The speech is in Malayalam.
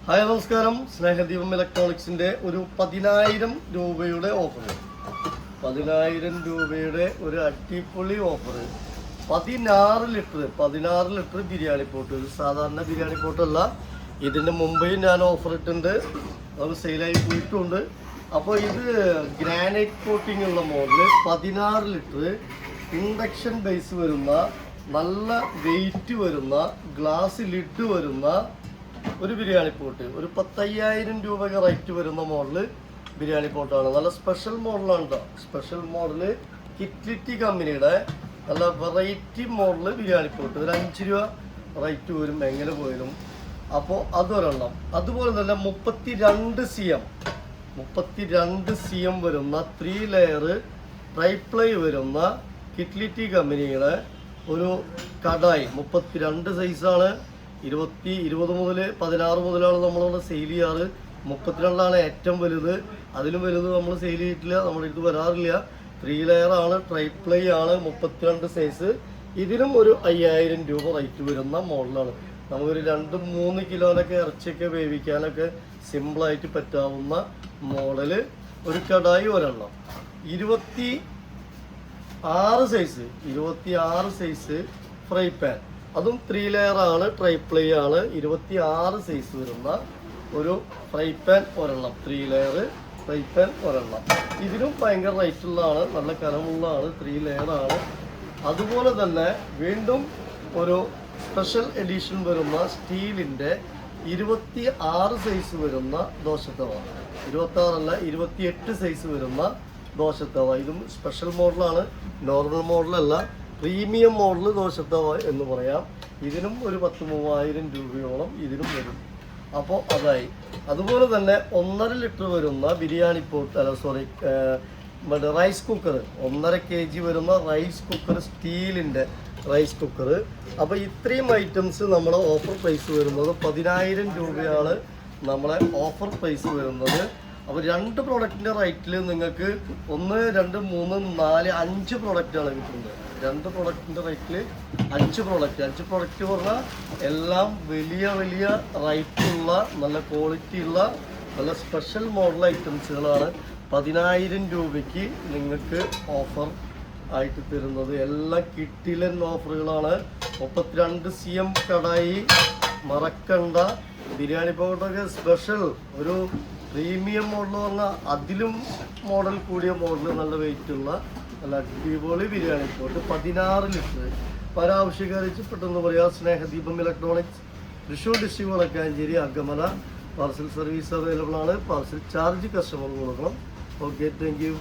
ഹായ് നമസ്കാരം. സ്നേഹദീപം ഇലക്ട്രോണിക്സിൻ്റെ ഒരു 10,000 രൂപയുടെ ഓഫർ. 10,000 രൂപയുടെ ഒരു അടിപൊളി ഓഫർ. 16 litre biryani pot. ഒരു സാധാരണ ബിരിയാണി പോട്ടല്ല. ഇതിൻ്റെ മുമ്പേയും ഞാൻ ഓഫർ ഇട്ടുണ്ട്, അത് സെയിലായി പോയിട്ടുണ്ട്. അപ്പോൾ ഇത് ഗ്രാനൈറ്റ് കോട്ടിംഗ് ഉള്ള മോഡൽ 16 ലിറ്റർ ഇൻഡക്ഷൻ ബേസ് വരുന്ന നല്ല വെയിറ്റ് വരുന്ന ഗ്ലാസ് ലിഡ് വരുന്ന ഒരു ബിരിയാണി പോട്ട്. ഒരു 10,000 രൂപയ്ക്ക് റേറ്റ് വരുന്ന മോഡല് ബിരിയാണി പോട്ടാണ്. നല്ല സ്പെഷ്യൽ മോഡലാണ് കേട്ടോ. സ്പെഷ്യൽ മോഡല് കിറ്റ്ലിറ്റി കമ്പനിയുടെ നല്ല വെറൈറ്റി മോഡല് ബിരിയാണി പോട്ട്. ഒരു 5 രൂപ റേറ്റ് വരും എങ്ങനെ പോയാലും. അപ്പോൾ അതൊരെണ്ണം. അതുപോലെ തന്നെ 32 cm വരുന്ന 3 ലെയർ ട്രൈപ്ലൈ വരുന്ന കിറ്റ്ലിറ്റി കമ്പനിയുടെ ഒരു കടായി. 32 സൈസാണ്. 20 മുതൽ 16 മുതലാണ് നമ്മളവിടെ സെയിൽ ചെയ്യാറ്. 32 ഏറ്റവും വലുത്. അതിലും വലുത് നമ്മൾ സെയിൽ ചെയ്തിട്ടില്ല, നമ്മുടെ അടുത്ത് വരാറില്ല. 3 ലെയർ ആണ്, ട്രൈപ്ലൈ ആണ്, 32 സൈസ്. ഇതിനും ഒരു 5,000 രൂപ റേറ്റ് വരുന്ന മോഡലാണ്. നമുക്കൊരു 2-3 കിലോനൊക്കെ ഇറച്ചിയൊക്കെ വേവിക്കാനൊക്കെ സിമ്പിളായിട്ട് പറ്റാവുന്ന മോഡല്. ഒരു കടായി ഒരെണ്ണം. 26 സൈസ് ഫ്രൈ പാൻ. അതും 3 ലെയർ ആണ്, ട്രൈപ്ലൈ ആണ്. 26 സൈസ് വരുന്ന ഒരു ഫ്രൈ പാൻ ഒരെണ്ണം. 3 ലെയർ ഫ്രൈ പാൻ ഒരെണ്ണം. ഇതിനും ഭയങ്കര റേറ്റുള്ളതാണ്, നല്ല കനമുള്ളതാണ്. 3 ലെയർ ആണ്. അതുപോലെ തന്നെ വീണ്ടും ഒരു സ്പെഷ്യൽ എഡിഷൻ വരുന്ന സ്റ്റീലിൻ്റെ 26 സൈസ് വരുന്ന ദോശത്തവ. 26 അല്ല, 28 സൈസ് വരുന്ന ദോശത്തവ. ഇതും സ്പെഷ്യൽ മോഡലാണ്, നോർമൽ മോഡലല്ല. പ്രീമിയം മോഡൽ ദോശത്തവ എന്ന് പറയാം. ഇതിനും ഒരു 10,000 രൂപയോളം ഇതിനും വരും. അപ്പോൾ അതായി. അതുപോലെ തന്നെ 1.5 ലിറ്റർ വരുന്ന biryani pot, rice cooker. 1.5 kg വരുന്ന റൈസ് കുക്കർ, സ്റ്റീലിൻ്റെ റൈസ് കുക്കർ. അപ്പോൾ ഇത്രയും ഐറ്റംസ് നമ്മുടെ ഓഫർ പ്രൈസ് വരുന്നത് 10,000 രൂപയാണ് നമ്മളെ ഓഫർ പ്രൈസ് വരുന്നത്. അപ്പോൾ 2 പ്രൊഡക്റ്റിൻ്റെ റേറ്റിൽ നിങ്ങൾക്ക് 1, 2, 3, 4, 5 പ്രൊഡക്റ്റാണ് കിട്ടുന്നത്. 2 പ്രൊഡക്റ്റിൻ്റെ റേറ്റിൽ 5 പ്രൊഡക്റ്റ് പറഞ്ഞാൽ എല്ലാം വലിയ റേറ്റുള്ള നല്ല ക്വാളിറ്റി ഉള്ള നല്ല സ്പെഷ്യൽ മോഡൽ ഐറ്റംസുകളാണ് 10,000 രൂപയ്ക്ക് നിങ്ങൾക്ക് ഓഫർ ആയിട്ട് തരുന്നത്. എല്ലാം കിട്ടിലൻ ഓഫറുകളാണ്. 32 cm കടായി മറക്കണ്ട. ബിരിയാണി പൗഡറൊക്കെ സ്പെഷ്യൽ ഒരു പ്രീമിയം മോഡൽ പറഞ്ഞാൽ അതിലും മോഡൽ കൂടിയ മോഡൽ, നല്ല വെയിറ്റുള്ള നല്ല അടിപൊളി ബിരിയാണി പോട്ട് 16 ലിറ്റർ. പരാവശ്യക്കാരിച്ച് പെട്ടെന്ന് പറയാം. Snehadeepam electronics, Thrissur district Vadakkanchery, Agamala. Parcel service available ആണ്. പാർസൽ ചാർജ് കസ്റ്റമർ കൊടുക്കണം. Okay, thank U.